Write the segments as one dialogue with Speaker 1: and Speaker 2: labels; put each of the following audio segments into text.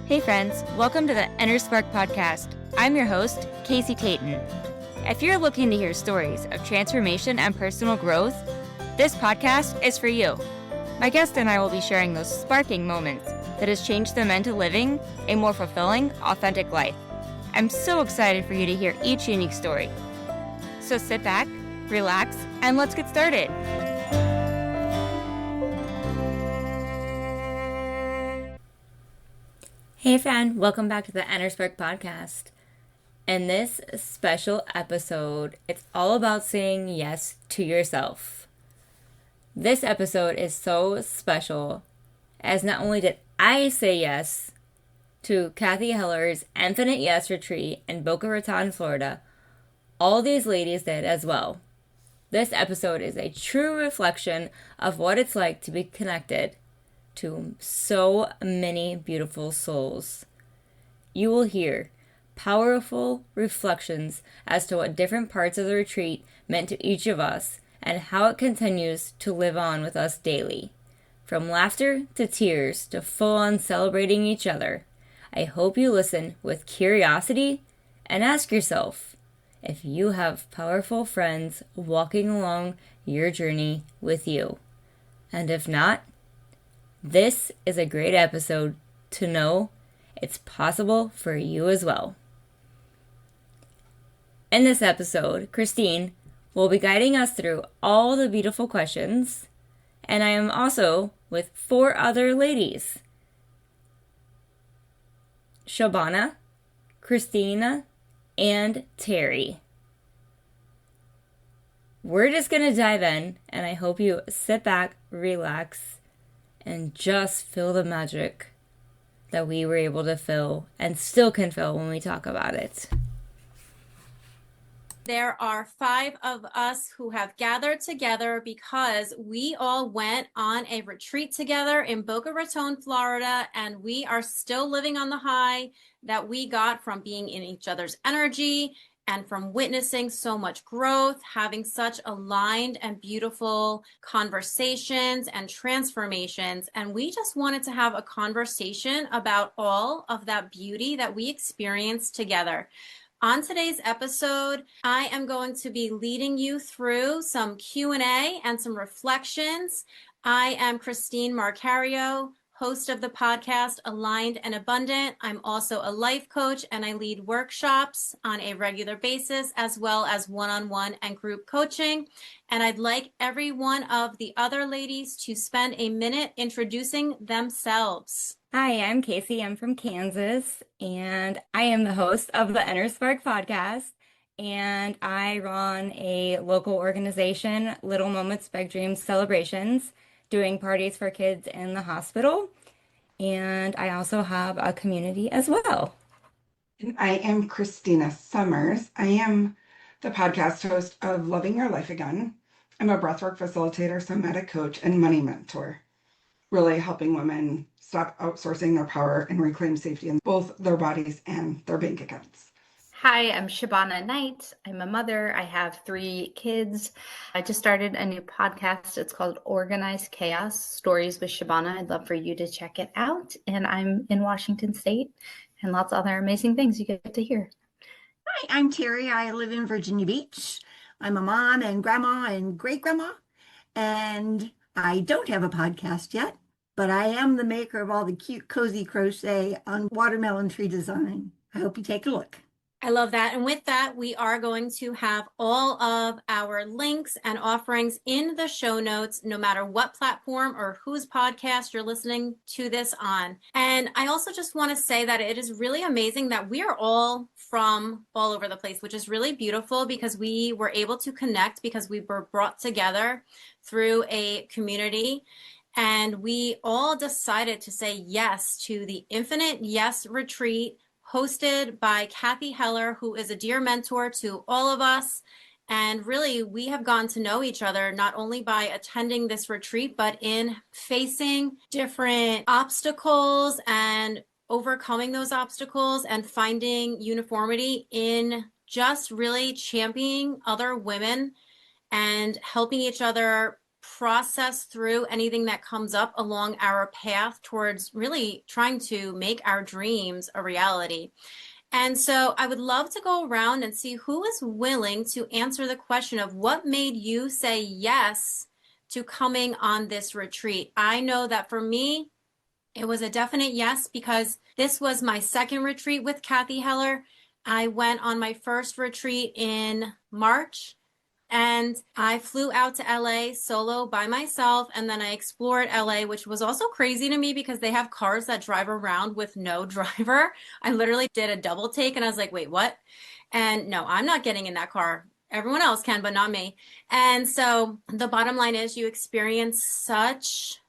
Speaker 1: Hey friends, welcome to the Inner Spark podcast. I'm your host, Casey Taton. If you're looking to hear stories of transformation and personal growth, this podcast is for you. My guest and I will be sharing those sparking moments that has changed them into living a more fulfilling, authentic life. I'm so excited for you to hear each unique story. So sit back, relax, and let's get started. Hey friend, welcome back to the Inner Spark podcast. In this special episode, it's all about saying yes to yourself. This episode is so special as not only did I say yes to Cathy Heller's Infinite Yes Retreat in Boca Raton, Florida, all these ladies did as well. This episode is a true reflection of what it's like to be connected to so many beautiful souls. You will hear powerful reflections as to what different parts of the retreat meant to each of us and how it continues to live on with us daily. From laughter to tears to full-on celebrating each other, I hope you listen with curiosity and ask yourself if you have powerful friends walking along your journey with you. And if not, this is a great episode to know it's possible for you as well. In this episode, Christine will be guiding us through all the beautiful questions, and I am also with 4 other ladies: Shabana, Christina, and Teri. We're just going to dive in, and I hope you sit back, relax, and just feel the magic that we were able to feel and still can feel when we talk about it.
Speaker 2: There are 5 of us who have gathered together because we all went on a retreat together in Boca Raton, Florida, and we are still living on the high that we got from being in each other's energy and from witnessing so much growth, having such aligned and beautiful conversations and transformations. And we just wanted to have a conversation about all of that beauty that we experienced together. On today's episode, I am going to be leading you through some Q&A and some reflections. I am Christine Marcario, host of the podcast Aligned and Abundant. I'm also a life coach, and I lead workshops on a regular basis, as well as one-on-one and group coaching. And I'd like every one of the other ladies to spend a minute introducing themselves.
Speaker 1: Hi, I'm Casey. I'm from Kansas, and I am the host of the Inner Spark podcast, and I run a local organization, Little Moments Big Dreams Celebrations, doing parties for kids in the hospital, and I also have a community as well.
Speaker 3: And I am Christina Sommers. I am the podcast host of Loving Your Life Again. I'm a breathwork facilitator, somatic coach, and money mentor, really helping women stop outsourcing their power and reclaim safety in both their bodies and their bank accounts.
Speaker 4: Hi, I'm Shabana Knight. I'm a mother. I have 3 kids. I just started a new podcast. It's called Organized Chaos, Stories with Shabana. I'd love for you to check it out. And I'm in Washington State, and lots of other amazing things you get to hear.
Speaker 5: Hi, I'm Teri. I live in Virginia Beach. I'm a mom and grandma and great-grandma, and I don't have a podcast yet, but I am the maker of all the cute, cozy crochet on watermelon tree design. I hope you take a look.
Speaker 2: I love that. And with that, we are going to have all of our links and offerings in the show notes, no matter what platform or whose podcast you're listening to this on. And I also just want to say that it is really amazing that we are all from all over the place, which is really beautiful because we were able to connect because we were brought together through a community. And we all decided to say yes to the Infinite Yes Retreat, hosted by Cathy Heller, who is a dear mentor to all of us. And really, we have gotten to know each other not only by attending this retreat, but in facing different obstacles and overcoming those obstacles and finding uniformity in just really championing other women and helping each other process through anything that comes up along our path towards really trying to make our dreams a reality. And so I would love to go around and see who is willing to answer the question of what made you say yes to coming on this retreat. I know that for me, it was a definite yes because this was my second retreat with Cathy Heller. I went on my first retreat in March. And I flew out to LA solo by myself, and then I explored LA, which was also crazy to me because they have cars that drive around with no driver. I literally did a double take and I was like, wait, what? And no, I'm not getting in that car. Everyone else can, but not me. And so the bottom line is you experience such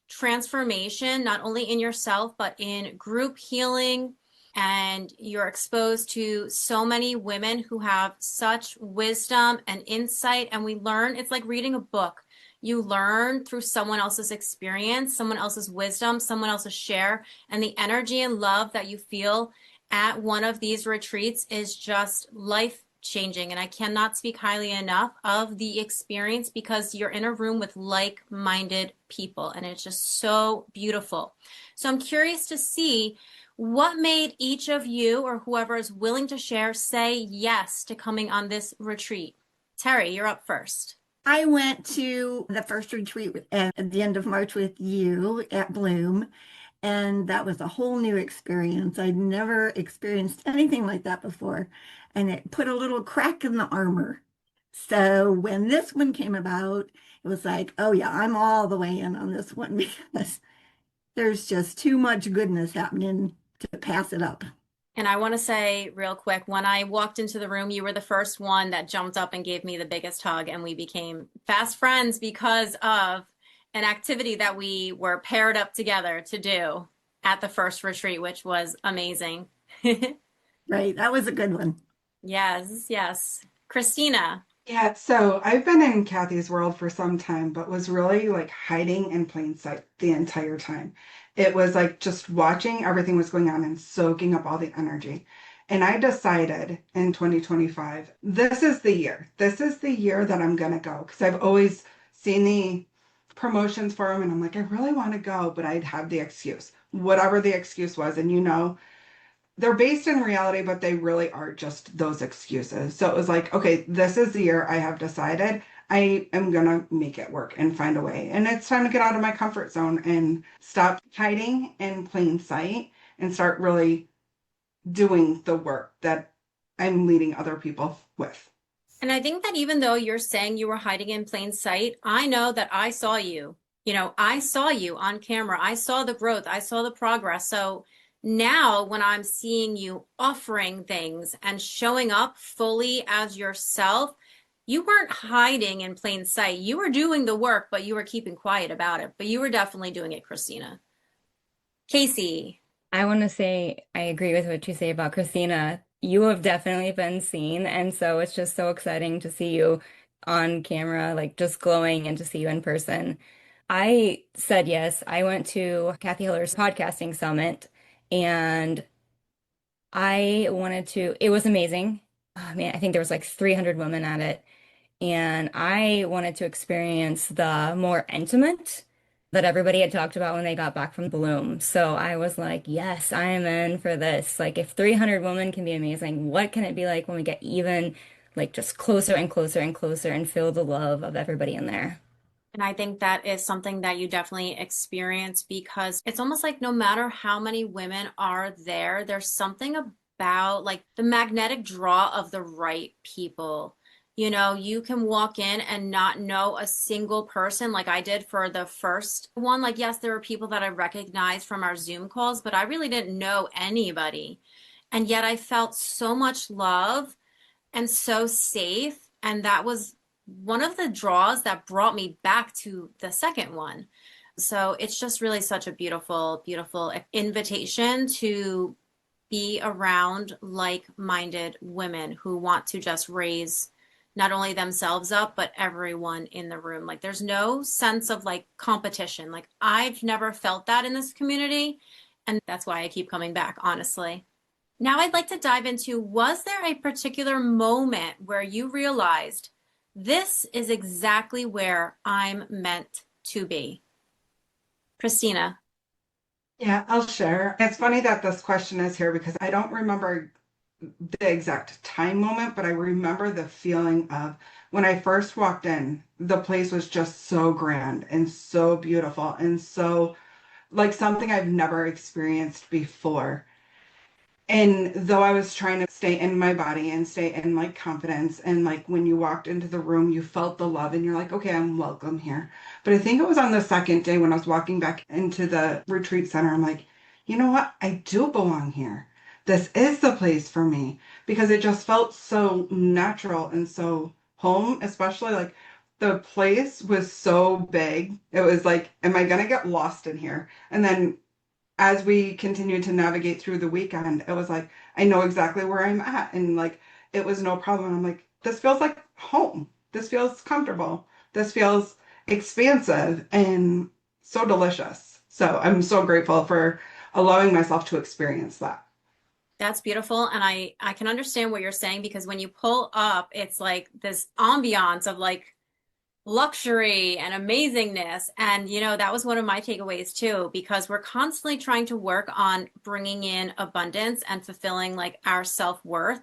Speaker 2: transformation, not only in yourself, but in group healing. And you're exposed to so many women who have such wisdom and insight. And we learn, it's like reading a book. You learn through someone else's experience, someone else's wisdom, someone else's share. And the energy and love that you feel at one of these retreats is just life changing. And I cannot speak highly enough of the experience because you're in a room with like-minded people. And it's just so beautiful. So I'm curious to see what made each of you or whoever is willing to share say yes to coming on this retreat? Teri, you're up first.
Speaker 5: I went to the first retreat at the end of March with you at Bloom, and that was a whole new experience. I'd never experienced anything like that before, and it put a little crack in the armor. So when this one came about, it was like, oh yeah, I'm all the way in on this one because there's just too much goodness happening to pass it up.
Speaker 2: And I want to say real quick, when I walked into the room, you were the first one that jumped up and gave me the biggest hug, and we became fast friends because of an activity that we were paired up together to do at the first retreat, which was amazing.
Speaker 5: Right, that was a good one.
Speaker 2: Yes, yes. Christina.
Speaker 3: Yeah, so I've been in Cathy's world for some time, but was really like hiding in plain sight the entire time. It was like just watching everything was going on and soaking up all the energy. And I decided in 2025, this is the year. This is the year that I'm going to go because I've always seen the promotions for them and I'm like, I really want to go, but I'd have the excuse, whatever the excuse was. And they're based in reality, but they really are just those excuses. So it was like, okay, this is the year I have decided I am going to make it work and find a way. And it's time to get out of my comfort zone and stop hiding in plain sight and start really doing the work that I'm leading other people with.
Speaker 2: And I think that even though you're saying you were hiding in plain sight, I know that I saw you. I saw you on camera. I saw the growth. I saw the progress. So now when I'm seeing you offering things and showing up fully as yourself, you weren't hiding in plain sight. You were doing the work, but you were keeping quiet about it. But you were definitely doing it, Christina. Casey.
Speaker 1: I want to say I agree with what you say about Christina. You have definitely been seen, and so it's just so exciting to see you on camera, like just glowing, and to see you in person. I said yes. I went to Cathy Heller's podcasting summit, and it was amazing. Oh, man, I think there was like 300 women at it. And I wanted to experience the more intimate that everybody had talked about when they got back from Bloom. So I was like, yes, I am in for this. Like, if 300 women can be amazing, what can it be like when we get even like just closer and closer and closer and feel the love of everybody in there?
Speaker 2: And I think that is something that you definitely experience because it's almost like no matter how many women are there, there's something about like the magnetic draw of the right people. You can walk in and not know a single person like I did for the first one. Like, yes, there were people that I recognized from our Zoom calls, but I really didn't know anybody. And yet I felt so much love and so safe. And that was one of the draws that brought me back to the second one. So it's just really such a beautiful, beautiful invitation to be around like-minded women who want to just raise not only themselves up, but everyone in the room. Like there's no sense of like competition. Like I've never felt that in this community. And that's why I keep coming back, honestly. Now I'd like to dive into, was there a particular moment where you realized this is exactly where I'm meant to be. Christina.
Speaker 3: Yeah, I'll share. It's funny that this question is here because I don't remember the exact time moment, but I remember the feeling of when I first walked in, the place was just so grand and so beautiful and so like something I've never experienced before. And though I was trying to stay in my body and stay in like confidence, and like when you walked into the room, you felt the love and you're like, okay, I'm welcome here. But I think it was on the second day when I was walking back into the retreat center, I'm like, you know what? I do belong here. This is the place for me because it just felt so natural and so home, especially like the place was so big. It was like, am I gonna get lost in here? And then as we continued to navigate through the weekend, it was like, I know exactly where I'm at. And like, it was no problem. I'm like, this feels like home. This feels comfortable. This feels expansive and so delicious. So I'm so grateful for allowing myself to experience that.
Speaker 2: That's beautiful. And I can understand what you're saying because when you pull up, it's like this ambiance of like luxury and amazingness. And, that was one of my takeaways too, because we're constantly trying to work on bringing in abundance and fulfilling like our self-worth.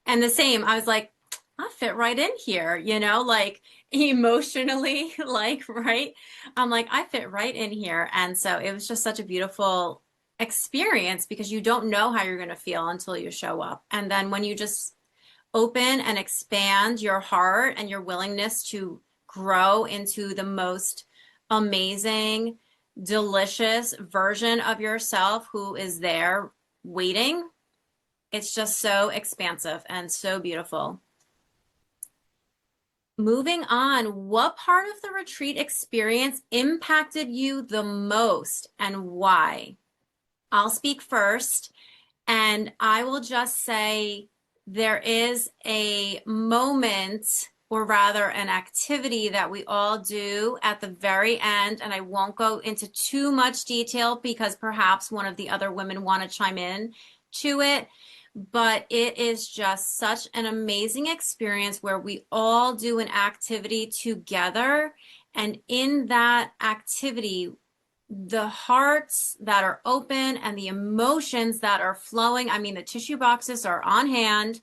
Speaker 2: And the same, I was like, I fit right in here, like emotionally, like, right? I'm like, I fit right in here. And so it was just such a beautiful experience because you don't know how you're going to feel until you show up. And then when you just open and expand your heart and your willingness to grow into the most amazing, delicious version of yourself who is there waiting, it's just so expansive and so beautiful. Moving on, what part of the retreat experience impacted you the most and why? I'll speak first, and I will just say there is a moment, or rather an activity that we all do at the very end, and I won't go into too much detail because perhaps one of the other women want to chime in to it, but it is just such an amazing experience where we all do an activity together, and in that activity, the hearts that are open and the emotions that are flowing. I mean, the tissue boxes are on hand,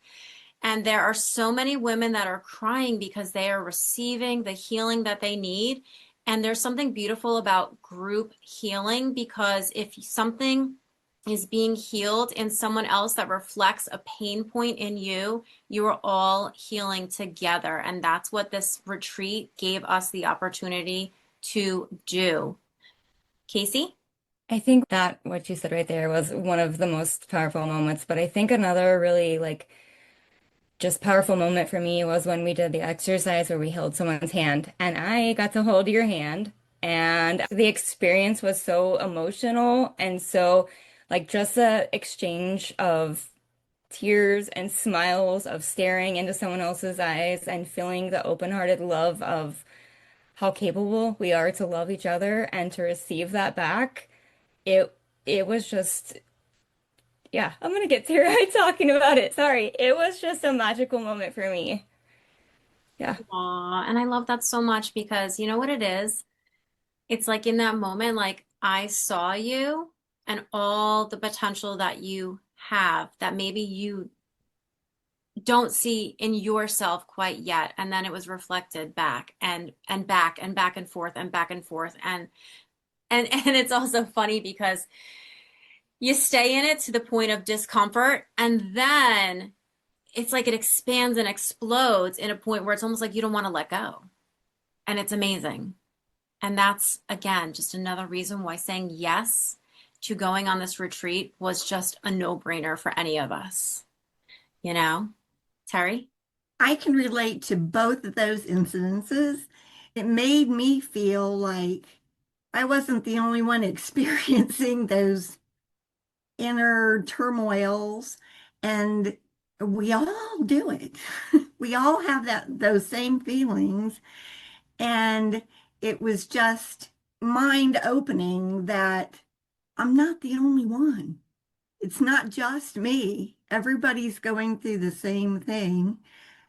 Speaker 2: and there are so many women that are crying because they are receiving the healing that they need. And there's something beautiful about group healing because if something is being healed in someone else that reflects a pain point in you, you are all healing together. And that's what this retreat gave us the opportunity to do. Casey?
Speaker 1: I think that what you said right there was one of the most powerful moments, but I think another really like just powerful moment for me was when we did the exercise where we held someone's hand and I got to hold your hand and the experience was so emotional and so like just the exchange of tears and smiles of staring into someone else's eyes and feeling the open-hearted love of how capable we are to love each other and to receive that back. It it was just yeah, I'm gonna get teary-eyed talking about it. Sorry. It was just a magical moment for me. Yeah.
Speaker 2: Aw, and I love that so much because you know what it is? It's like in that moment, like I saw you and all the potential that you have that maybe you don't see in yourself quite yet. And then it was reflected back and back and back and forth and back and forth. And it's also funny because you stay in it to the point of discomfort and then it's like it expands and explodes in a point where it's almost like you don't want to let go. And it's amazing. And that's, again, just another reason why saying yes to going on this retreat was just a no-brainer for any of us. You know? Teri?
Speaker 5: I can relate to both of those incidences. It made me feel like I wasn't the only one experiencing those inner turmoils, and we all do it. We all have those same feelings, and it was just mind opening that I'm not the only one. It's not just me. Everybody's going through the same thing.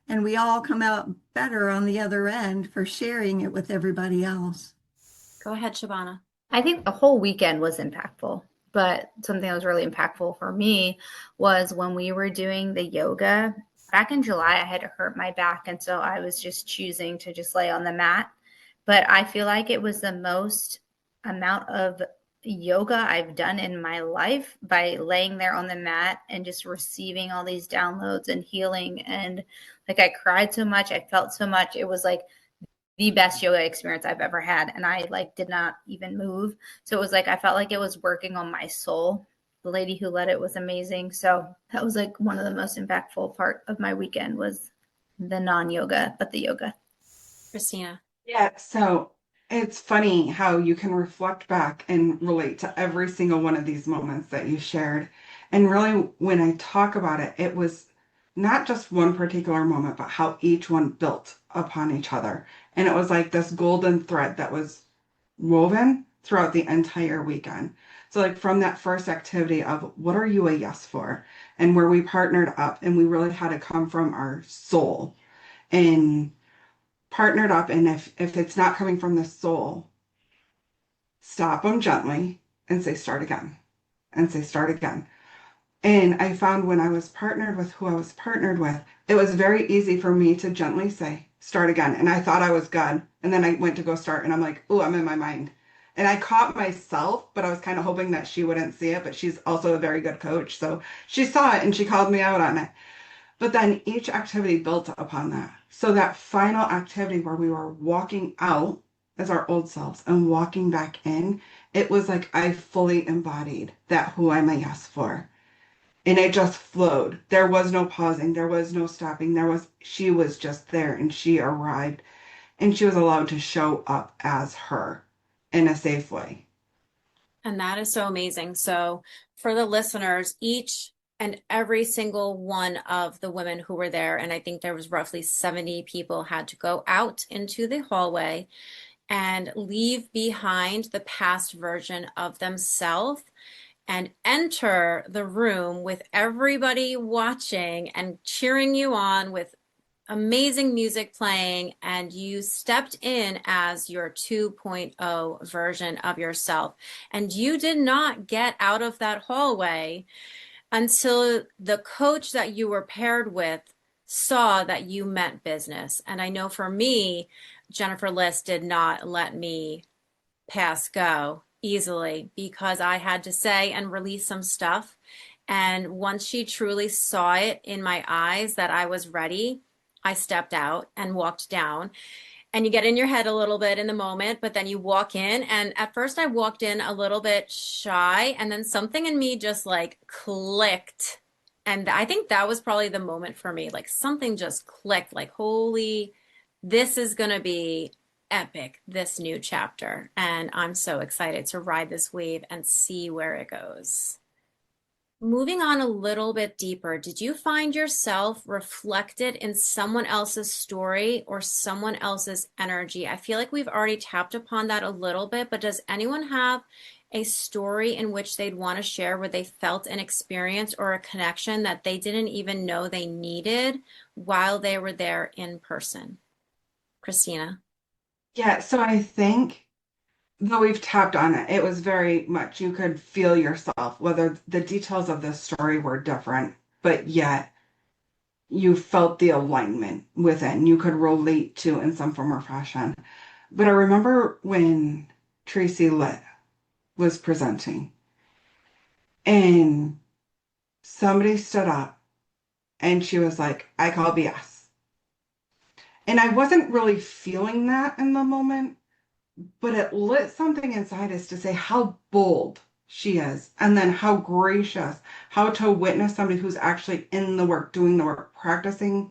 Speaker 5: and we all come out better on the other end for sharing it with everybody else.
Speaker 2: Go ahead, Shabana.
Speaker 4: I think the whole weekend was impactful, but something that was really impactful for me was when we were doing the yoga. Back in July, I had hurt my back, and so I was just choosing to just lay on the mat. But I feel like it was the most amount of yoga I've done in my life by laying there on the mat and just receiving all these downloads and healing. And like I cried so much, I felt so much. It was like the best yoga experience I've ever had. And I like did not even move. So it was like I felt like it was working on my soul. The lady who led it was amazing. So that was like one of the most impactful part of my weekend was the non-yoga, but the yoga.
Speaker 2: Christina.
Speaker 3: Yeah, so it's funny how you can reflect back and relate to every single one of these moments that you shared. And really, when I talk about it, it was not just one particular moment, but how each one built upon each other. And it was like this golden thread that was woven throughout the entire weekend. So like from that first activity of what are you a yes for? And where we partnered up and we really had to come from our soul and partnered up. And if it's not coming from the soul, stop them gently and say start again and say start again. And I found when I was partnered with who I was partnered with, it was very easy for me to gently say, start again. And I thought I was good. And then I went to go start and I'm like, oh, I'm in my mind. And I caught myself, but I was kind of hoping that she wouldn't see it. But she's also a very good coach. So she saw it and she called me out on it. But then each activity built upon that. So that final activity where we were walking out as our old selves and walking back in, it was like I fully embodied that who I'm a yes for. And it just flowed. There was no pausing. There was no stopping. She was just there and she arrived and she was allowed to show up as her in a safe way.
Speaker 2: And that is so amazing. So for the listeners, each and every single one of the women who were there, and I think there was roughly 70 people, had to go out into the hallway and leave behind the past version of themselves and enter the room with everybody watching and cheering you on with amazing music playing, and you stepped in as your 2.0 version of yourself. And you did not get out of that hallway until the coach that you were paired with saw that you meant business. And I know for me, Jennifer List did not let me pass go easily because I had to say and release some stuff. And once she truly saw it in my eyes that I was ready, I stepped out and walked down. And you get in your head a little bit in the moment, but then you walk in. And at first I walked in a little bit shy, and then something in me just like clicked. And I think that was probably the moment for me. Like something just clicked, like, holy, this is going to be epic, this new chapter. And I'm so excited to ride this wave and see where it goes. Moving on a little bit deeper, did you find yourself reflected in someone else's story or someone else's energy? I feel like we've already tapped upon that a little bit, but does anyone have a story in which they'd want to share where they felt an experience or a connection that they didn't even know they needed while they were there in person? Christina.
Speaker 3: Yeah, so I think though we've tapped on it, it was very much you could feel yourself, whether the details of the story were different, but yet you felt the alignment within. You could relate to in some form or fashion. But I remember when Tracy Litt was presenting and somebody stood up and she was like, I call BS. And I wasn't really feeling that in the moment, but it lit something inside us to say how bold she is, and then how gracious, how to witness somebody who's actually in the work, doing the work, practicing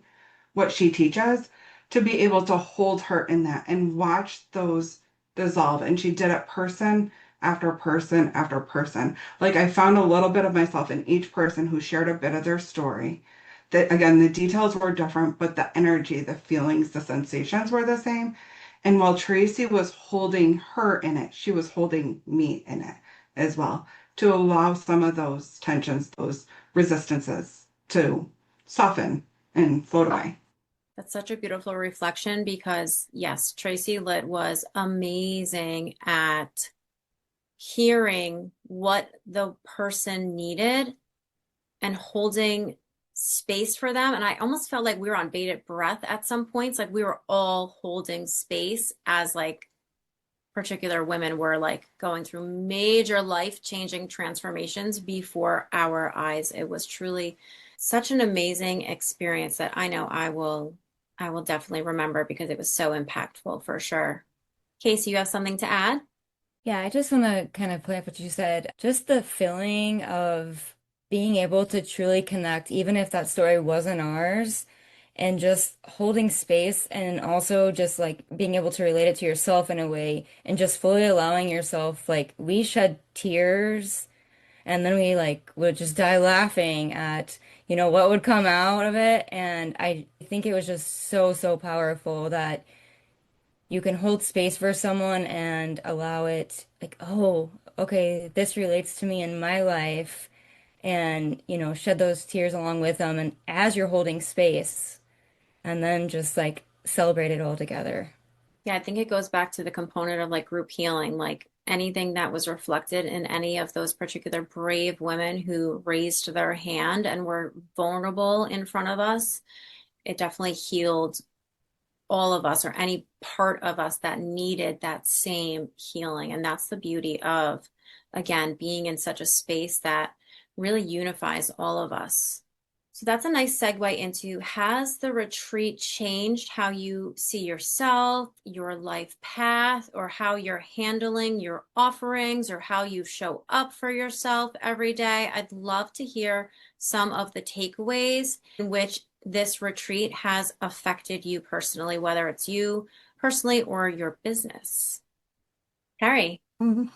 Speaker 3: what she teaches, to be able to hold her in that and watch those dissolve. And she did it person after person after person. Like I found a little bit of myself in each person who shared a bit of their story. That again, the details were different, but the energy, the feelings, the sensations were the same. And while Tracy was holding her in it, she was holding me in it as well, to allow some of those tensions, those resistances to soften and float away.
Speaker 2: That's such a beautiful reflection because, yes, Tracy Litt was amazing at hearing what the person needed and holding space for them. And I almost felt like we were on bated breath at some points, like we were all holding space as like particular women were like going through major life-changing transformations before our eyes. It was truly such an amazing experience that I know I will definitely remember because it was so impactful for sure. Casey, you have something to add?
Speaker 1: Yeah, I just want to kind of play up what you said. Just the feeling of being able to truly connect, even if that story wasn't ours, and just holding space and also just like being able to relate it to yourself in a way and just fully allowing yourself, like we shed tears and then we like would just die laughing at, what would come out of it. And I think it was just so, so powerful that you can hold space for someone and allow it like, oh, okay, this relates to me in my life and, shed those tears along with them and as you're holding space and then just like celebrate it all together.
Speaker 2: Yeah, I think it goes back to the component of like group healing, like anything that was reflected in any of those particular brave women who raised their hand and were vulnerable in front of us. It definitely healed all of us or any part of us that needed that same healing. And that's the beauty of, again, being in such a space that really unifies all of us. So that's a nice segue into, has the retreat changed how you see yourself, your life path, or how you're handling your offerings, or how you show up for yourself every day? I'd love to hear some of the takeaways in which this retreat has affected you personally, whether it's you personally or your business. Teri.
Speaker 5: Mhm.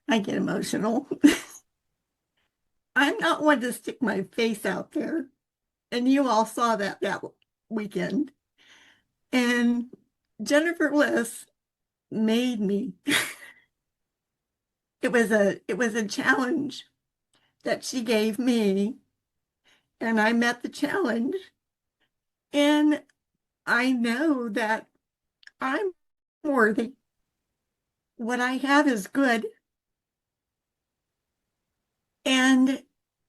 Speaker 5: I get emotional. I'm not one to stick my face out there. And you all saw that weekend. And Jennifer Bliss made me. It was a challenge that she gave me, and I met the challenge. And I know that I'm worthy. What I have is good, and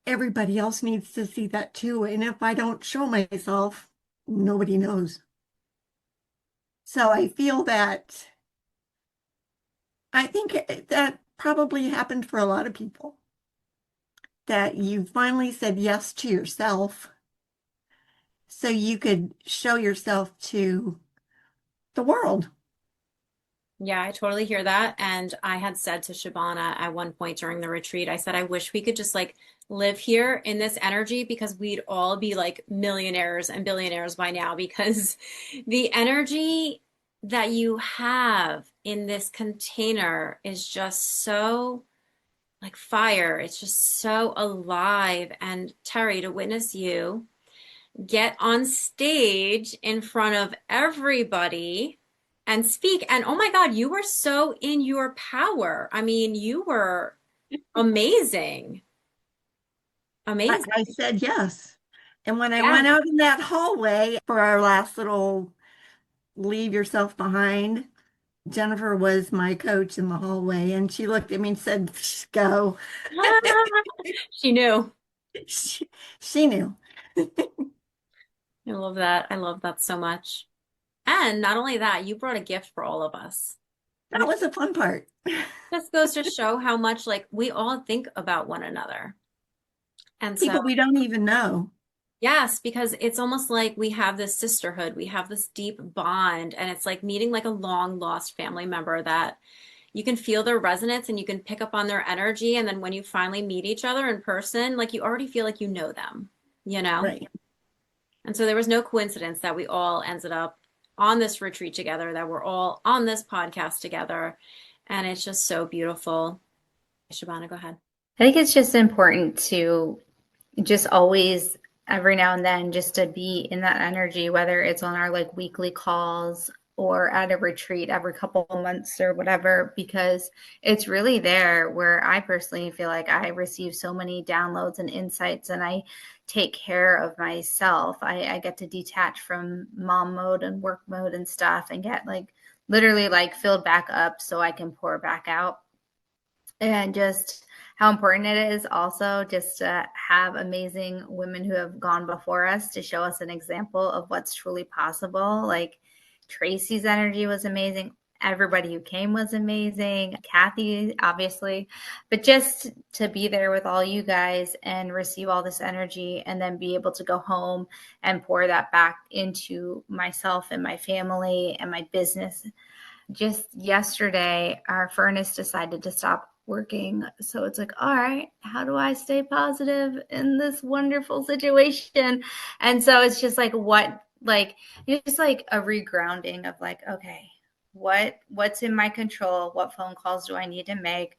Speaker 5: everybody else needs to see that too. And if I don't show myself, nobody knows. So I feel that I think that probably happened for a lot of people, that you finally said yes to yourself so you could show yourself to the world.
Speaker 2: Yeah, I totally hear that. And I had said to Shabana at one point during the retreat, I said, I wish we could just like live here in this energy because we'd all be like millionaires and billionaires by now because the energy that you have in this container is just so like fire. It's just so alive. And Teri, to witness you get on stage in front of everybody and speak. And oh my God, you were so in your power. I mean, you were amazing. Amazing.
Speaker 5: I said yes. And when I
Speaker 2: Yes.
Speaker 5: went out in that hallway for our last little leave yourself behind, Jennifer was my coach in the hallway, and she looked at me and said, go.
Speaker 2: She knew.
Speaker 5: She knew.
Speaker 2: I love that. I love that so much. And not only that, you brought a gift for all of us.
Speaker 5: That was the fun part.
Speaker 2: This goes to show how much like we all think about one another. And so,
Speaker 5: People we don't even know.
Speaker 2: yes, because it's almost like we have this sisterhood, we have this deep bond, and it's like meeting like a long lost family member that you can feel their resonance and you can pick up on their energy. And then when you finally meet each other in person, like you already feel like you know them, you know?
Speaker 5: Right.
Speaker 2: And so there was no coincidence that we all ended up on this retreat together, that we're all on this podcast together. And it's just so beautiful. Shabana, go ahead.
Speaker 4: I think it's just important to just always, every now and then, just to be in that energy, whether it's on our like weekly calls or at a retreat every couple of months or whatever, because it's really there where I personally feel like I receive so many downloads and insights, and I take care of myself. I get to detach from mom mode and work mode and stuff and get like literally like filled back up so I can pour back out. And just how important it is also just to have amazing women who have gone before us to show us an example of what's truly possible. Like Tracy's energy was amazing. Everybody who came was amazing. Cathy, obviously, but just to be there with all you guys and receive all this energy and then be able to go home and pour that back into myself and my family and my business. Just yesterday, our furnace decided to stop working. So it's like, all right, how do I stay positive in this wonderful situation? And so it's just like it's just like a regrounding of like, okay, what's in my control? What phone calls do I need to make?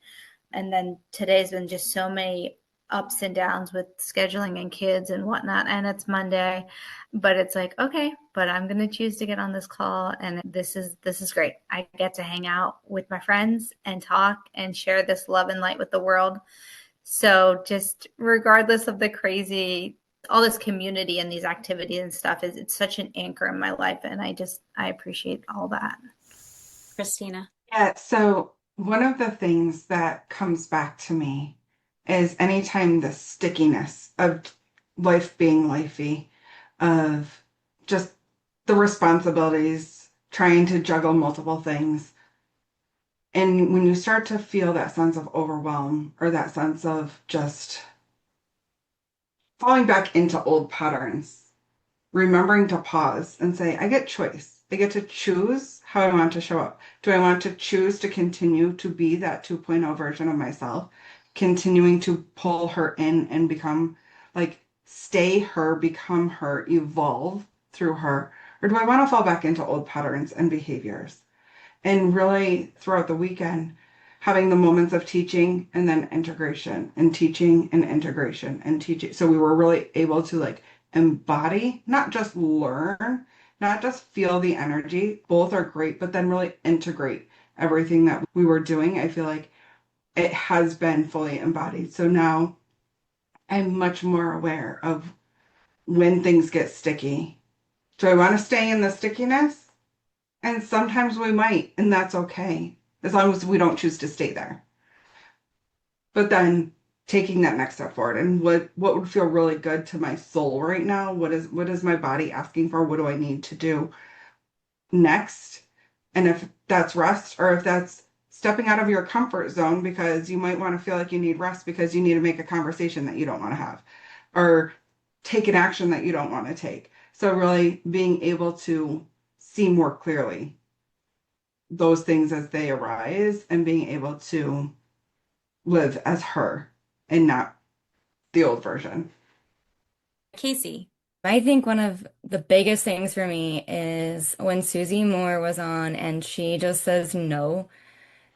Speaker 4: And then today's been just so many ups and downs with scheduling and kids and whatnot. And it's Monday, but it's like, okay, but I'm going to choose to get on this call. And this is great. I get to hang out with my friends and talk and share this love and light with the world. So just regardless of the crazy, all this community and these activities and stuff it's such an anchor in my life. And I appreciate all that.
Speaker 2: Christina.
Speaker 3: Yeah, so one of the things that comes back to me is anytime the stickiness of life being lifey, of just the responsibilities, trying to juggle multiple things. And when you start to feel that sense of overwhelm or that sense of just falling back into old patterns, remembering to pause and say, I get choice. I get to choose how I want to show up. Do I want to choose to continue to be that 2.0 version of myself, continuing to pull her in and become like, stay her, become her, evolve through her? Or do I want to fall back into old patterns and behaviors? And really throughout the weekend, having the moments of teaching and then integration and teaching and integration and teaching. So we were really able to like embody, not just learn, not just feel the energy. Both are great, but then really integrate everything that we were doing. I feel like it has been fully embodied. So now I'm much more aware of when things get sticky. Do I want to stay in the stickiness? And sometimes we might, and that's okay, as long as we don't choose to stay there. But then taking that next step forward, and what would feel really good to my soul right now? What is my body asking for? What do I need to do next? And if that's rest, or if that's stepping out of your comfort zone because you might want to feel like you need rest because you need to make a conversation that you don't want to have, or take an action that you don't want to take. So really being able to see more clearly those things as they arise and being able to live as her and not the old version.
Speaker 2: Casey.
Speaker 1: I think one of the biggest things for me is when Susie Moore was on and she just says no.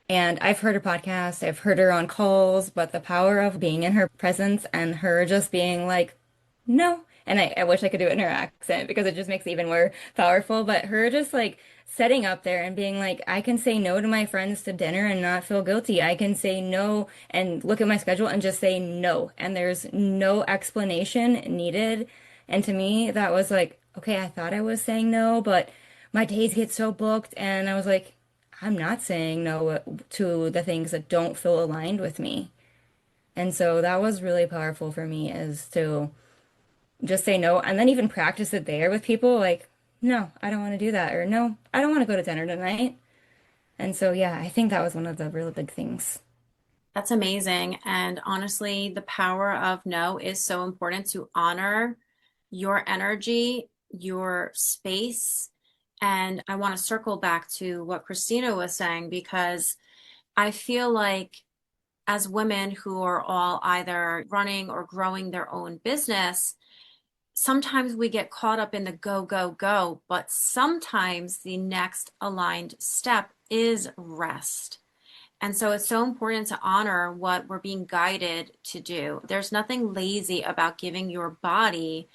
Speaker 1: And I've heard her podcast, I've heard her on calls, but the power of being in her presence and her just being like, no. And I wish I could do it in her accent because it just makes it even more powerful. But her just like setting up there and being like, I can say no to my friends to dinner and not feel guilty. I can say no and look at my schedule and just say no. And there's no explanation needed. And to me, that was like, okay, I thought I was saying no, but my days get so booked. And I was like, I'm not saying no to the things that don't feel aligned with me. And so that was really powerful for me is to just say no and then even practice it there with people like, no, I don't want to do that. Or no, I don't want to go to dinner tonight. And so, yeah, I think that was one of the really big things.
Speaker 2: That's amazing. And honestly, the power of no is so important to honor your energy, your space. And I want to circle back to what Christina was saying, because I feel like as women who are all either running or growing their own business, sometimes we get caught up in the go, go, go, but sometimes the next aligned step is rest. And so it's so important to honor what we're being guided to do. There's nothing lazy about giving your body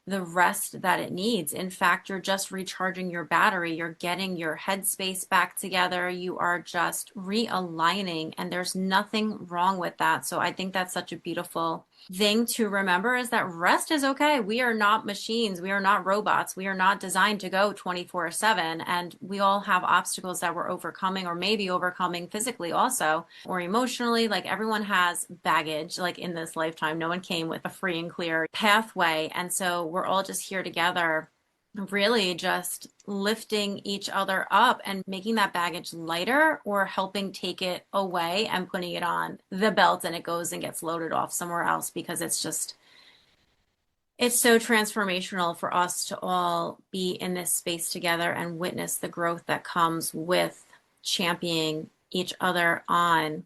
Speaker 2: the rest that it needs. In fact, you're just recharging your battery. You're getting your headspace back together. You are just realigning, and there's nothing wrong with that. So I think that's such a beautiful thing to remember, is that rest is okay. We are not machines. We are not robots. We are not designed to go 24/7. And we all have obstacles that we're overcoming, or maybe overcoming physically also, or emotionally. Like, everyone has baggage, like, in this lifetime. No one came with a free and clear pathway. And so we're all just here together, really just lifting each other up and making that baggage lighter, or helping take it away and putting it on the belt, and it goes and gets loaded off somewhere else, because it's so transformational for us to all be in this space together and witness the growth that comes with championing each other on.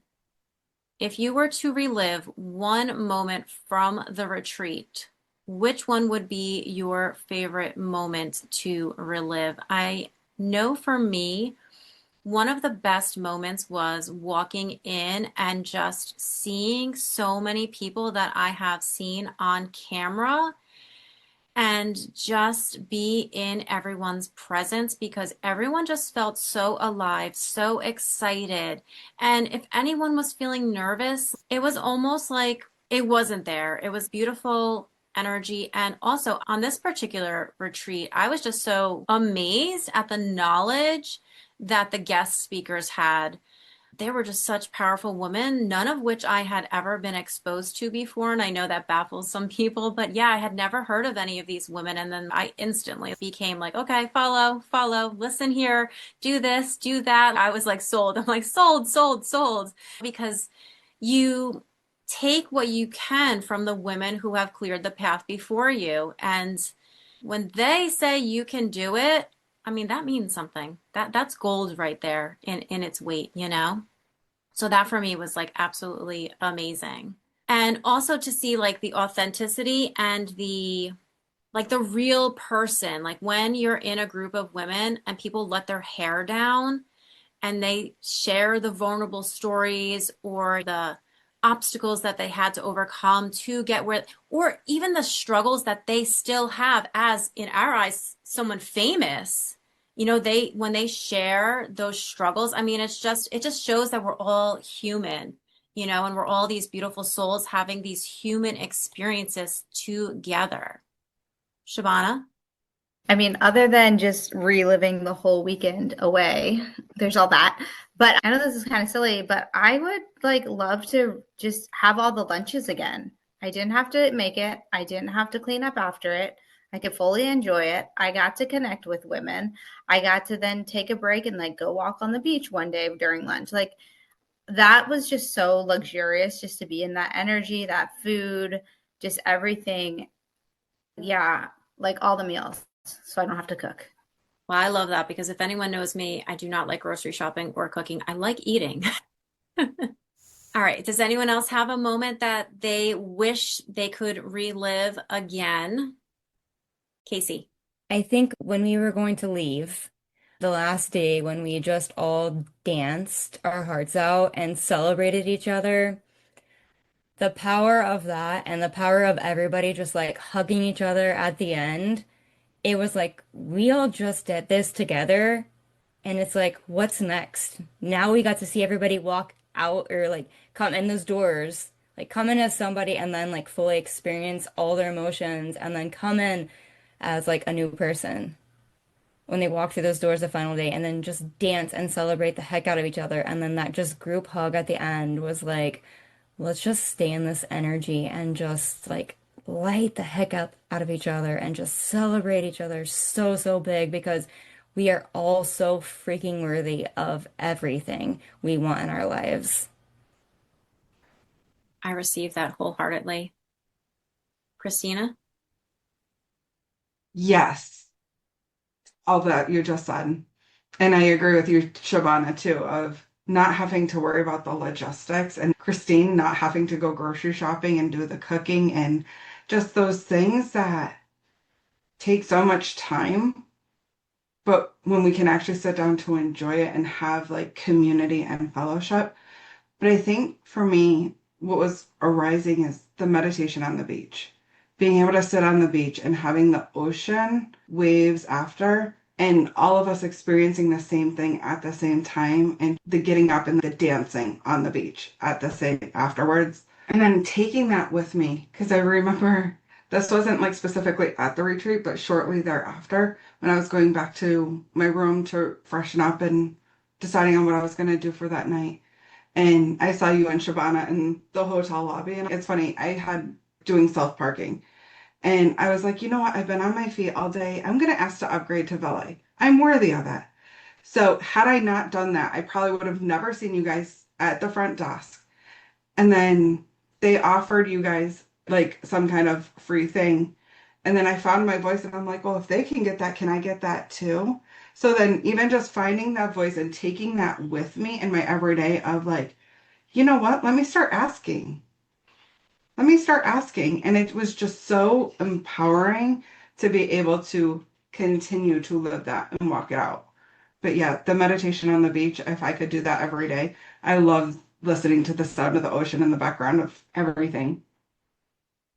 Speaker 2: If you were to relive one moment from the retreat, which one would be your favorite moment to relive? I know for me, one of the best moments was walking in and just seeing so many people that I have seen on camera, and just be in everyone's presence, because everyone just felt so alive, so excited. And if anyone was feeling nervous, it was almost like it wasn't there. It was beautiful energy. And also, on this particular retreat, I was just so amazed at the knowledge that the guest speakers had. They were just such powerful women, none of which I had ever been exposed to before. And I know that baffles some people, but yeah, I had never heard of any of these women. And then I instantly became like, okay, follow, listen here, do this, do that. I was like sold. I'm like, sold. Because you take what you can from the women who have cleared the path before you. And when they say you can do it, I mean, that means something. That's gold right there in its weight, you know? So that for me was like absolutely amazing. And also to see like the authenticity and the real person, like when you're in a group of women and people let their hair down and they share the vulnerable stories or the obstacles that they had to overcome to get where, or even the struggles that they still have as, in our eyes, someone famous. You know, when they share those struggles, I mean, it just shows that we're all human, you know, and we're all these beautiful souls having these human experiences together. Shabana?
Speaker 4: I mean, other than just reliving the whole weekend away, there's all that. But I know this is kind of silly, but I would like love to just have all the lunches again. I didn't have to make it. I didn't have to clean up after it. I could fully enjoy it. I got to connect with women. I got to then take a break and like go walk on the beach one day during lunch. Like, that was just so luxurious, just to be in that energy, that food, just everything. Yeah, like all the meals, so I don't have to cook.
Speaker 2: Well, I love that, because if anyone knows me, I do not like grocery shopping or cooking. I like eating. All right. Does anyone else have a moment that they wish they could relive again? Casey.
Speaker 1: I think when we were going to leave, the last day when we just all danced our hearts out and celebrated each other, the power of that and the power of everybody just like hugging each other at the end, it was like we all just did this together. And it's like, what's next? Now we got to see everybody walk out or like come in those doors, like come in as somebody and then like fully experience all their emotions and then come in as like a new person when they walk through those doors the final day and then just dance and celebrate the heck out of each other. And then that just group hug at the end was like, let's just stay in this energy and just like light the heck out of each other and just celebrate each other so big, because we are all so freaking worthy of everything we want in our lives.
Speaker 2: I receive that wholeheartedly. Christina?
Speaker 3: Yes, all that you just said. And I agree with you, Shabana, too, of not having to worry about the logistics, and Christine not having to go grocery shopping and do the cooking, and just those things that take so much time. But when we can actually sit down to enjoy it and have like community and fellowship. But I think for me, what was arising is the meditation on the beach, being able to sit on the beach and having the ocean waves after, and all of us experiencing the same thing at the same time, and the getting up and the dancing on the beach at the same afterwards. And then taking that with me, because I remember this wasn't like specifically at the retreat, but shortly thereafter, when I was going back to my room to freshen up and deciding on what I was going to do for that night. And I saw you and Shabana in the hotel lobby. And it's funny, I had doing self-parking. And I was like, you know what? I've been on my feet all day. I'm going to ask to upgrade to valet. I'm worthy of it. So had I not done that, I probably would have never seen you guys at the front desk. And then they offered you guys like some kind of free thing. And then I found my voice and I'm like, well, if they can get that, can I get that too? So then even just finding that voice and taking that with me in my everyday of like, you know what? Let me start asking. Let me start asking. And it was just so empowering to be able to continue to live that and walk it out. But yeah, the meditation on the beach, if I could do that every day, I love listening to the sound of the ocean in the background of everything.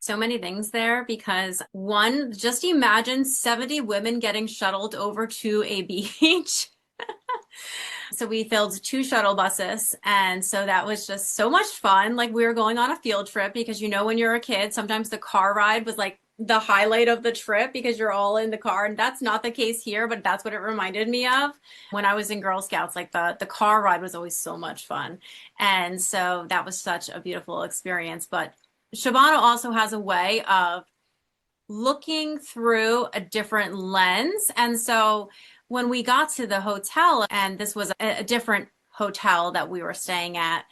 Speaker 2: So many things there because one, just imagine 70 women getting shuttled over to a beach. So we filled 2 shuttle buses. And so that was just so much fun. Like we were going on a field trip because, you know, when you're a kid, sometimes the car ride was like the highlight of the trip because you're all in the car. And that's not the case here, but that's what it reminded me of when I was in Girl Scouts. Like the car ride was always so much fun. And so that was such a beautiful experience. But Shabana also has a way of looking through a different lens. And so when we got to the hotel, and this was a different hotel that we were staying at,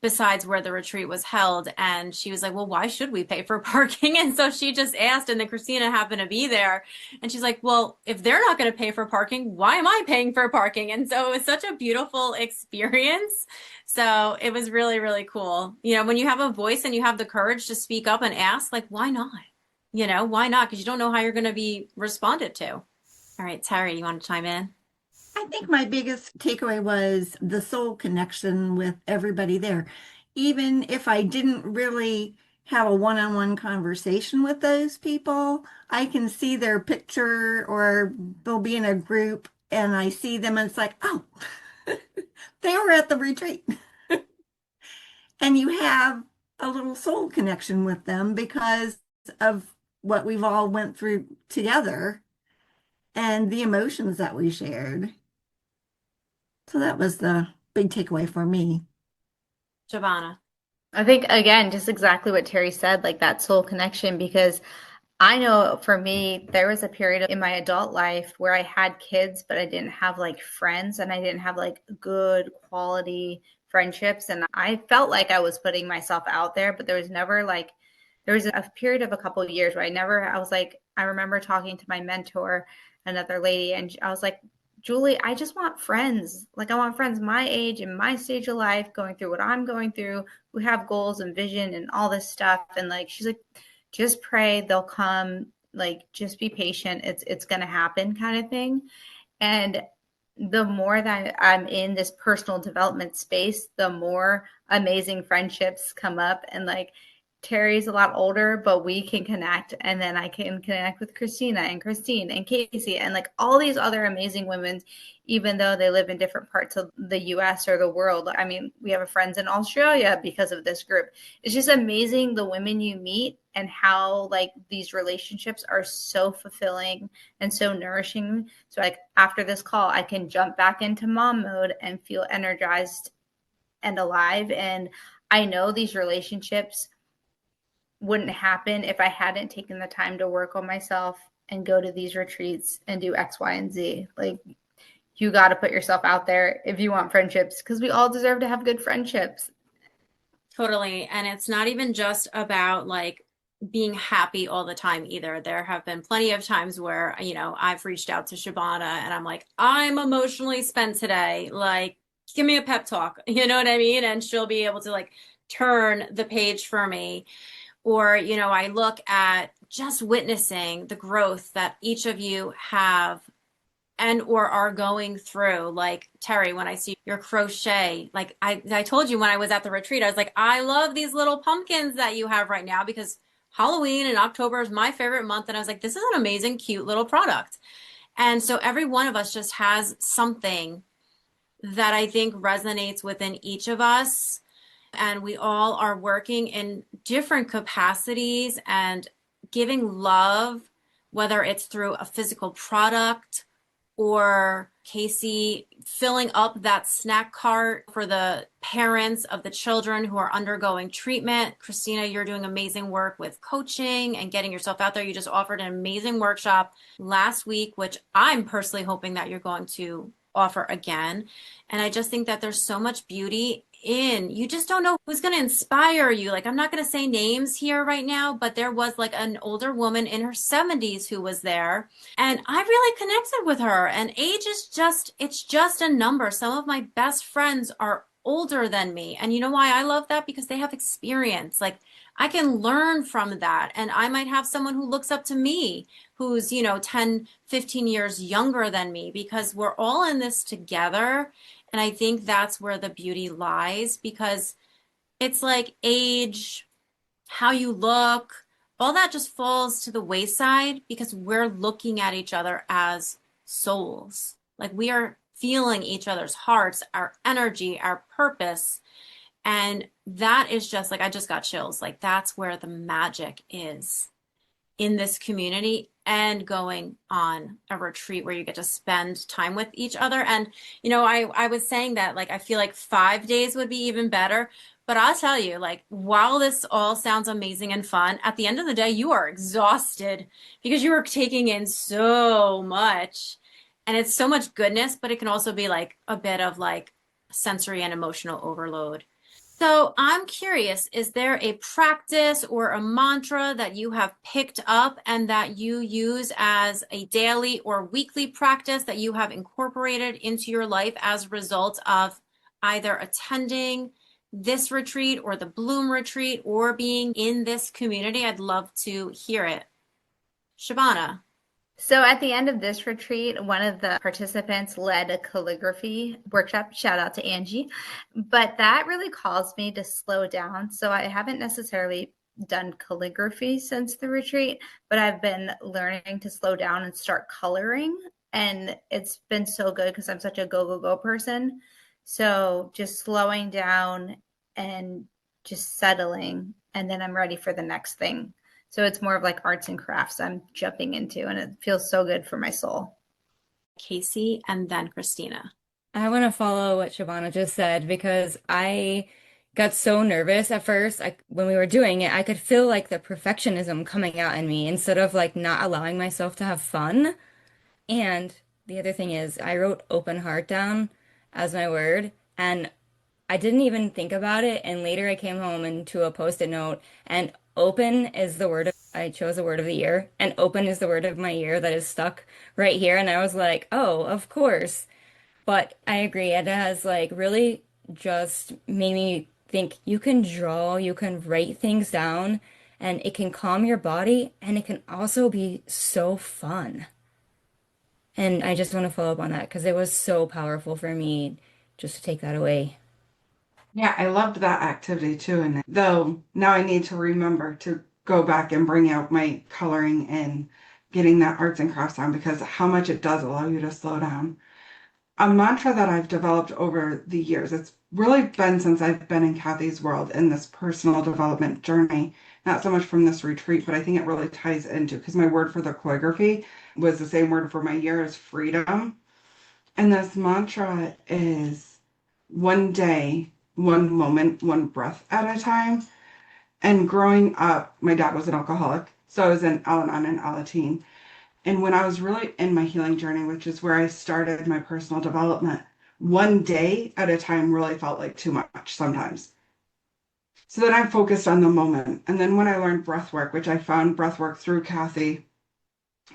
Speaker 2: besides where the retreat was held, and she was like, well, why should we pay for parking? And so she just asked, and then Christina happened to be there, and she's like, well, if they're not going to pay for parking, why am I paying for parking? And so it was such a beautiful experience. So it was really, really cool. You know, when you have a voice and you have the courage to speak up and ask, like, why not? You know, why not? Because you don't know how you're going to be responded to. All right, Teri, you want to chime in?
Speaker 5: I think my biggest takeaway was the soul connection with everybody there. Even if I didn't really have a one-on-one conversation with those people, I can see their picture or they'll be in a group and I see them and it's like, oh, they were at the retreat. And you have a little soul connection with them because of what we've all went through together and the emotions that we shared. So that was the big takeaway for me.
Speaker 2: Shabana.
Speaker 4: I think, again, just exactly what Teri said, like that soul connection, because I know for me, there was a period in my adult life where I had kids, but I didn't have like friends and I didn't have like good quality friendships. And I felt like I was putting myself out there, but there was never like, there was a period of a couple of years where I was like, I remember talking to my mentor, another lady, and I was like, Julie, I just want friends. Like I want friends my age and my stage of life going through what I'm going through, who have goals and vision and all this stuff. And like, she's like, just pray, they'll come, like, just be patient. It's going to happen kind of thing. And the more that I'm in this personal development space, the more amazing friendships come up. And like, Teri's a lot older, but we can connect. And then I can connect with Christina and Christine and Casey and like all these other amazing women, even though they live in different parts of the US or the world. I mean, we have friends in Australia because of this group. It's just amazing the women you meet and how like these relationships are so fulfilling and so nourishing. So like after this call, I can jump back into mom mode and feel energized and alive. And I know these relationships wouldn't happen if I hadn't taken the time to work on myself and go to these retreats and do X, Y, and Z. Like, you got to put yourself out there if you want friendships, because we all deserve to have good friendships.
Speaker 2: Totally. And it's not even just about like being happy all the time either. There have been plenty of times where, you know, I've reached out to Shabana and I'm like, I'm emotionally spent today. Like, give me a pep talk. You know what I mean? And she'll be able to like turn the page for me. Or, you know, I look at just witnessing the growth that each of you have and or are going through. Like Teri, when I see your crochet, like I told you when I was at the retreat, I was like, I love these little pumpkins that you have right now because Halloween in October is my favorite month. And I was like, this is an amazing, cute little product. And so every one of us just has something that I think resonates within each of us. And we all are working in different capacities and giving love, whether it's through a physical product or Casey filling up that snack cart for the parents of the children who are undergoing treatment. Christina, you're doing amazing work with coaching and getting yourself out there. You just offered an amazing workshop last week, which I'm personally hoping that you're going to offer again. And I just think that there's so much beauty in, you just don't know who's going to inspire you. Like, I'm not going to say names here right now, but there was like an older woman in her 70s who was there, and I really connected with her. And age is just, it's just a number. Some of my best friends are older than me. And you know why I love that? Because they have experience. Like, I can learn from that. And I might have someone who looks up to me who's, 10, 15 years younger than me, because we're all in this together. And I think that's where the beauty lies, because it's like age, how you look, all that just falls to the wayside because we're looking at each other as souls. Like, we are feeling each other's hearts, our energy, our purpose. And that is just like, I just got chills. Like, that's where the magic is in this community, and going on a retreat where you get to spend time with each other. And, I was saying that, like, I feel like 5 days would be even better. But I'll tell you, like, while this all sounds amazing and fun, at the end of the day, you are exhausted because you are taking in so much. And it's so much goodness, but it can also be like a bit of like sensory and emotional overload. So I'm curious, is there a practice or a mantra that you have picked up and that you use as a daily or weekly practice that you have incorporated into your life as a result of either attending this retreat or the Bloom retreat or being in this community? I'd love to hear it. Shabana.
Speaker 4: So at the end of this retreat, one of the participants led a calligraphy workshop. Shout out to Angie. But that really caused me to slow down. So I haven't necessarily done calligraphy since the retreat, but I've been learning to slow down and start coloring. And it's been so good because I'm such a go, go, go person. So just slowing down and just settling, and then I'm ready for the next thing. So it's more of like arts and crafts I'm jumping into, and it feels so good for my soul.
Speaker 2: Casey, and then Christina.
Speaker 1: I want to follow what Shabana just said because I got so nervous at first. When we were doing it, I could feel like the perfectionism coming out in me instead of like not allowing myself to have fun. And the other thing is, I wrote open heart down as my word, and I didn't even think about it. And later I came home into a post-it note, and open is the word I chose the word of the year, and open is the word of my year that is stuck right here. And I was like, oh, of course. But I agree. It has like really just made me think you can draw, you can write things down, and it can calm your body, and it can also be so fun. And I just want to follow up on that because it was so powerful for me just to take that away.
Speaker 3: Yeah, I loved that activity too. And though now I need to remember to go back and bring out my coloring and getting that arts and crafts on, because how much it does allow you to slow down. A mantra that I've developed over the years, it's really been since I've been in Cathy's world in this personal development journey, not so much from this retreat, but I think it really ties into, because my word for the calligraphy was the same word for my year as freedom. And this mantra is one day, one moment, one breath at a time. And growing up, my dad was an alcoholic, so I was in Al-Anon and Alateen. And when I was really in my healing journey, which is where I started my personal development, one day at a time really felt like too much sometimes. So then I focused on the moment. And then when I learned breath work, which I found breath work through Cathy,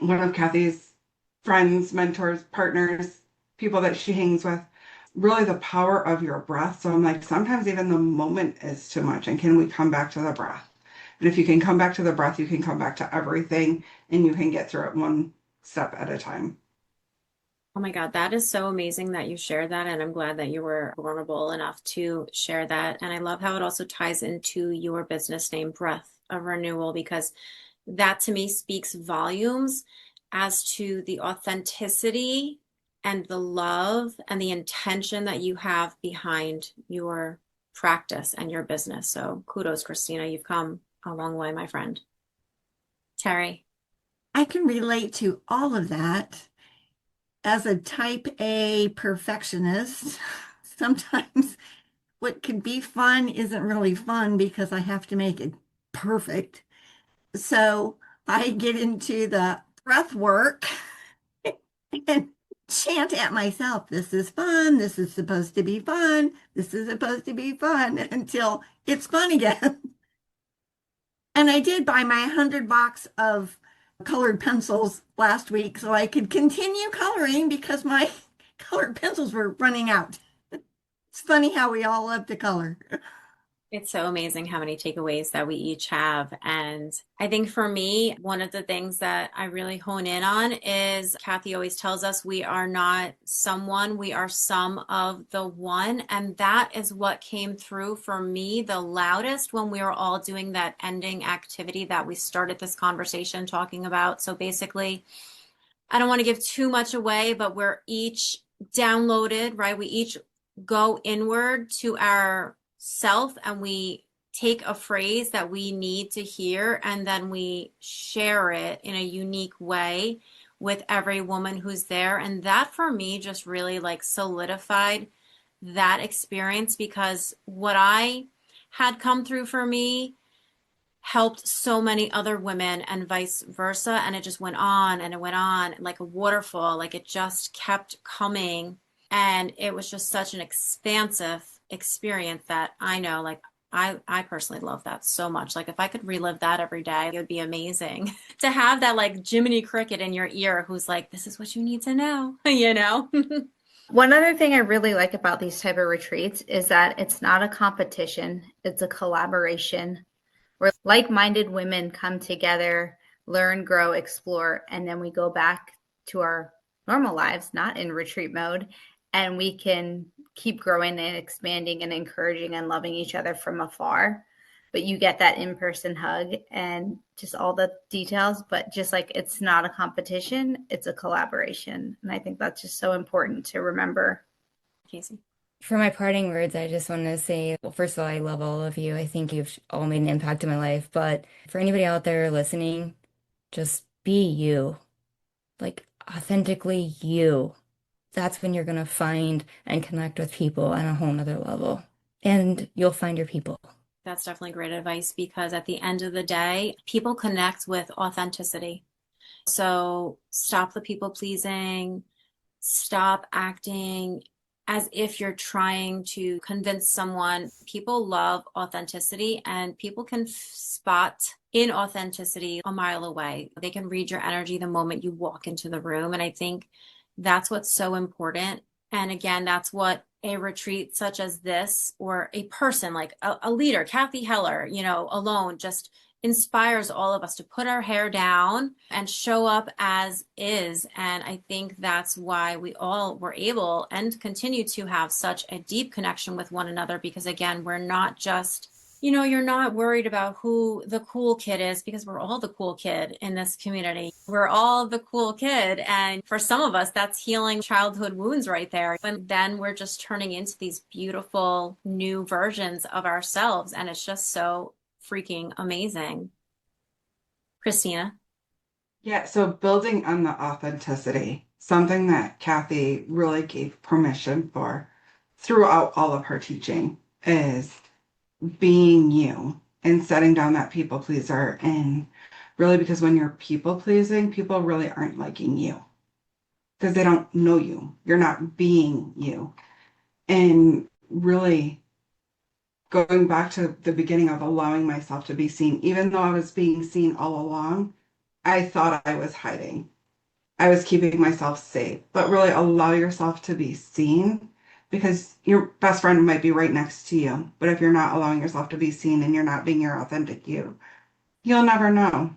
Speaker 3: one of Cathy's friends, mentors, partners, people that she hangs with, really the power of your breath. So I'm like, sometimes even the moment is too much. And can we come back to the breath? And if you can come back to the breath, you can come back to everything, and you can get through it one step at a time.
Speaker 2: Oh my God, that is so amazing that you shared that. And I'm glad that you were vulnerable enough to share that. And I love how it also ties into your business name, Breath a renewal, because that to me speaks volumes as to the authenticity and the love and the intention that you have behind your practice and your business. So kudos, Christina. You've come a long way, my friend. Teri.
Speaker 5: I can relate to all of that. As a type A perfectionist, sometimes what can be fun isn't really fun because I have to make it perfect. So I get into the breath work and chant at myself, this is fun, this is supposed to be fun, this is supposed to be fun, until it's fun again. And I did buy my 100 box of colored pencils last week so I could continue coloring because my colored pencils were running out. It's funny how we all love to color.
Speaker 2: It's so amazing how many takeaways that we each have. And I think for me, one of the things that I really hone in on is Cathy always tells us we are not someone, we are some of the one. And that is what came through for me the loudest when we were all doing that ending activity that we started this conversation talking about. So basically, I don't want to give too much away, but we're each downloaded, right? We each go inward to our self and we take a phrase that we need to hear and then we share it in a unique way with every woman who's there. And that for me just really like solidified that experience, because what I had come through for me helped so many other women and vice versa. And it just went on and it went on like a waterfall, like it just kept coming. And it was just such an expansive experience that I know, like, I personally love that so much. Like, if I could relive that every day, it would be amazing to have that, like, Jiminy Cricket in your ear who's like, this is what you need to know, you know?
Speaker 4: One other thing I really like about these type of retreats is that it's not a competition, it's a collaboration where like-minded women come together, learn, grow, explore, and then we go back to our normal lives, not in retreat mode, and we can keep growing and expanding and encouraging and loving each other from afar. But you get that in-person hug and just all the details, but just like it's not a competition, it's a collaboration. And I think that's just so important to remember.
Speaker 2: Casey.
Speaker 1: For my parting words, I just want to say, well, first of all, I love all of you. I think you've all made an impact in my life. But for anybody out there listening, just be you, like authentically you. That's when you're going to find and connect with people on a whole nother level. And you'll find your people.
Speaker 2: That's definitely great advice, because at the end of the day, people connect with authenticity. So stop the people pleasing, stop acting as if you're trying to convince someone. People love authenticity, and people can spot inauthenticity a mile away. They can read your energy the moment you walk into the room. And I think that's what's so important. And again, that's what a retreat such as this, or a person like a leader, Cathy Heller, you know, alone just inspires all of us to put our hair down and show up as is. And I think that's why we all were able and continue to have such a deep connection with one another, because again, we're not just, you know, you're not worried about who the cool kid is, because we're all the cool kid in this community. We're all the cool kid. And for some of us, that's healing childhood wounds right there. And then we're just turning into these beautiful new versions of ourselves. And it's just so freaking amazing. Christina.
Speaker 3: Yeah, so building on the authenticity, something that Cathy really gave permission for throughout all of her teaching is being you and setting down that people pleaser. And really, because when you're people pleasing, people really aren't liking you because they don't know you. You're not being you. And really going back to the beginning of allowing myself to be seen, even though I was being seen all along, I thought I was hiding. I was keeping myself safe, but really allow yourself to be seen, because your best friend might be right next to you. But if you're not allowing yourself to be seen and you're not being your authentic you, you'll never know.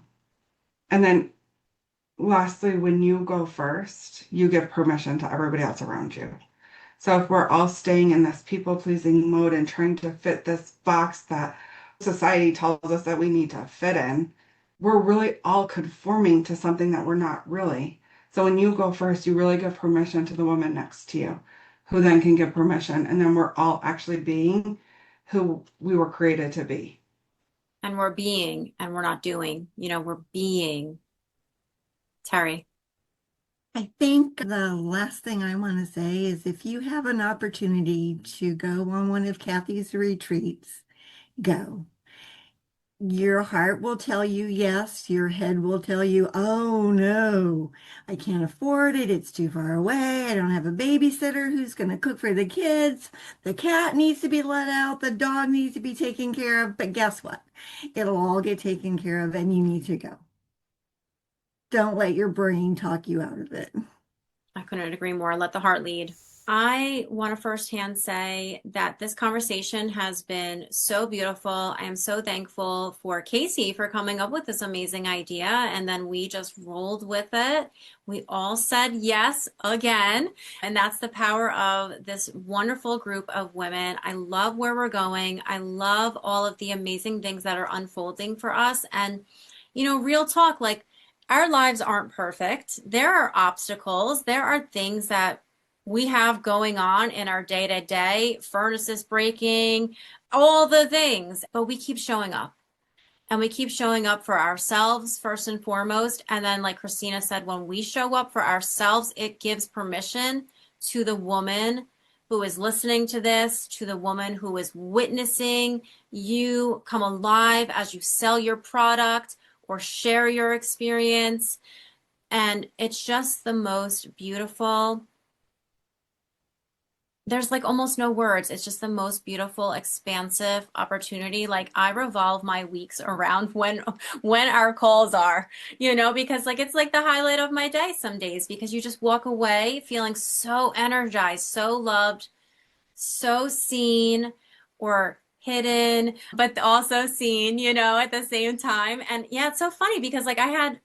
Speaker 3: And then lastly, when you go first, you give permission to everybody else around you. So if we're all staying in this people-pleasing mode and trying to fit this box that society tells us that we need to fit in, we're really all conforming to something that we're not really. So when you go first, you really give permission to the woman next to you, who then can give permission. And then we're all actually being who we were created to be.
Speaker 2: And we're being, and we're not doing, we're being. Teri.
Speaker 5: I think the last thing I want to say is if you have an opportunity to go on one of Cathy's retreats, go. Your heart will tell you yes. Your head will tell you, oh no, I can't afford it. It's too far away. I don't have a babysitter who's going to cook for the kids. The cat needs to be let out. The dog needs to be taken care of. But guess what? It'll all get taken care of and you need to go. Don't let your brain talk you out of it.
Speaker 2: I couldn't agree more. Let the heart lead. I want to firsthand say that this conversation has been so beautiful. I am so thankful for Casey for coming up with this amazing idea. And then we just rolled with it. We all said yes again. And that's the power of this wonderful group of women. I love where we're going. I love all of the amazing things that are unfolding for us. And, real talk, like our lives aren't perfect. There are obstacles. There are things that we have going on in our day-to-day, furnaces breaking, all the things, but we keep showing up. And we keep showing up for ourselves first and foremost. And then, like Christina said, when we show up for ourselves, it gives permission to the woman who is listening to this, to the woman who is witnessing you come alive as you sell your product or share your experience. And it's just the most beautiful. There's like almost no words. It's just the most beautiful, expansive opportunity. Like I revolve my weeks around when our calls are, because like it's like the highlight of my day some days, because you just walk away feeling so energized, so loved, so seen or hidden, but also seen, at the same time. And yeah, it's so funny because like I had,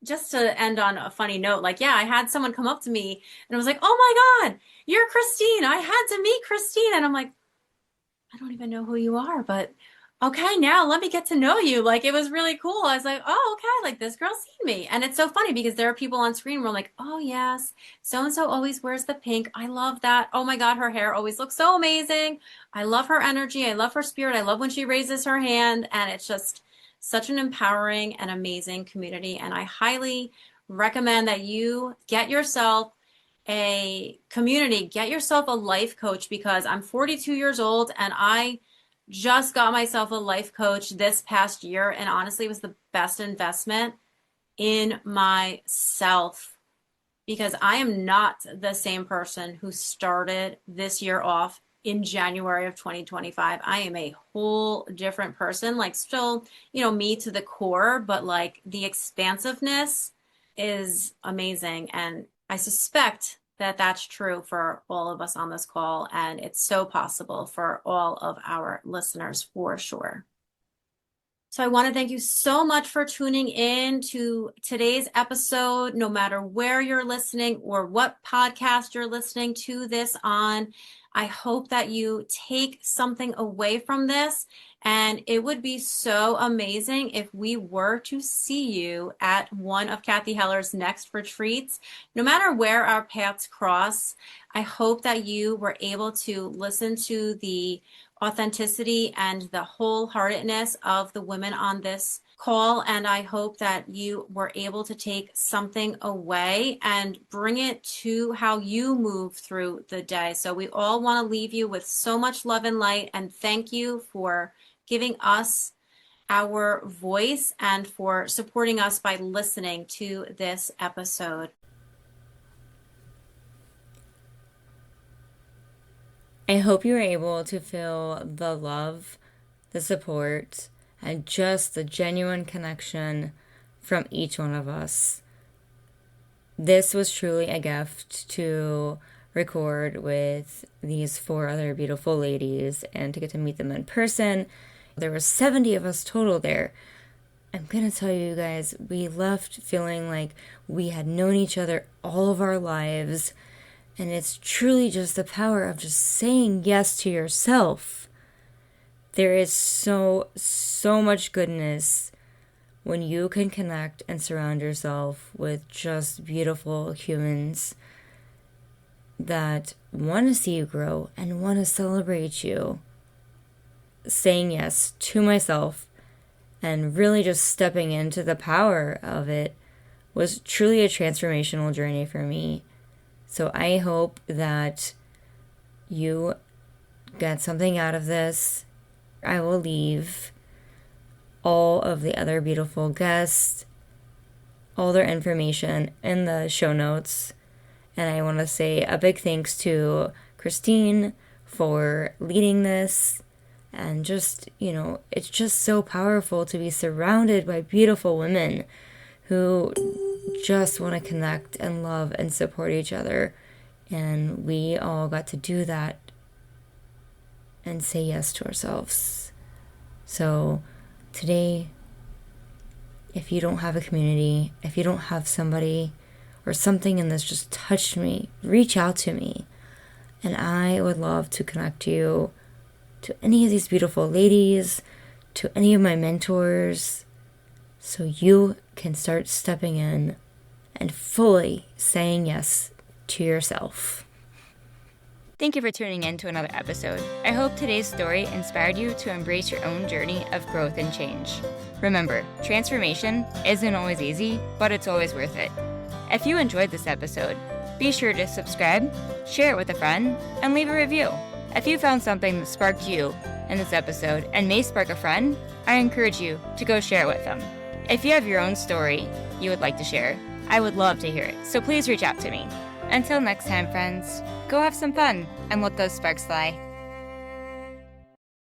Speaker 2: just to end on a funny note, like, yeah, I had someone come up to me and it was like, oh my God, you're Christine. I had to meet Christine. And I'm like, I don't even know who you are, but okay, now let me get to know you. Like, it was really cool. I was like, oh, okay, like this girl's seen me. And it's so funny because there are people on screen where I'm like, oh yes, so-and-so always wears the pink. I love that. Oh my God, her hair always looks so amazing. I love her energy. I love her spirit. I love when she raises her hand. And it's just such an empowering and amazing community. And I highly recommend that you get yourself a community, get yourself a life coach, because I'm 42 years old and I just got myself a life coach this past year. And honestly, it was the best investment in myself, because I am not the same person who started this year off in January of 2025. I am a whole different person, like still, me to the core, but like the expansiveness is amazing. And I suspect that that's true for all of us on this call. And it's so possible for all of our listeners for sure. So I want to thank you so much for tuning in to today's episode, no matter where you're listening or what podcast you're listening to this on. I hope that you take something away from this, and it would be so amazing if we were to see you at one of Cathy Heller's next retreats. No matter where our paths cross, I hope that you were able to listen to the authenticity and the wholeheartedness of the women on this call. And I hope that you were able to take something away and bring it to how you move through the day. So we all want to leave you with so much love and light. And thank you for giving us our voice and for supporting us by listening to this episode.
Speaker 1: I hope you were able to feel the love, the support, and just the genuine connection from each one of us. This was truly a gift to record with these 4 other beautiful ladies and to get to meet them in person. There were 70 of us total there. I'm going to tell you guys, we left feeling like we had known each other all of our lives. And it's truly just the power of just saying yes to yourself. There is so much goodness when you can connect and surround yourself with just beautiful humans that want to see you grow and want to celebrate you. Saying yes to myself and really just stepping into the power of it was truly a transformational journey for me. So I hope that you get something out of this. I will leave all of the other beautiful guests, all their information in the show notes. And I want to say a big thanks to Christine for leading this. And just, it's just so powerful to be surrounded by beautiful women who just want to connect and love and support each other. And we all got to do that and say yes to ourselves. So today, if you don't have a community, if you don't have somebody or something in this just touched me, reach out to me. And I would love to connect you to any of these beautiful ladies, to any of my mentors, so you can start stepping in and fully saying yes to yourself. Thank you for tuning in to another episode. I hope today's story inspired you to embrace your own journey of growth and change. Remember, transformation isn't always easy, but it's always worth it. If you enjoyed this episode, be sure to subscribe, share it with a friend, and leave a review. If you found something that sparked you in this episode and may spark a friend, I encourage you to go share it with them. If you have your own story you would like to share, I would love to hear it, so please reach out to me. Until next time, friends, go have some fun and let those sparks fly.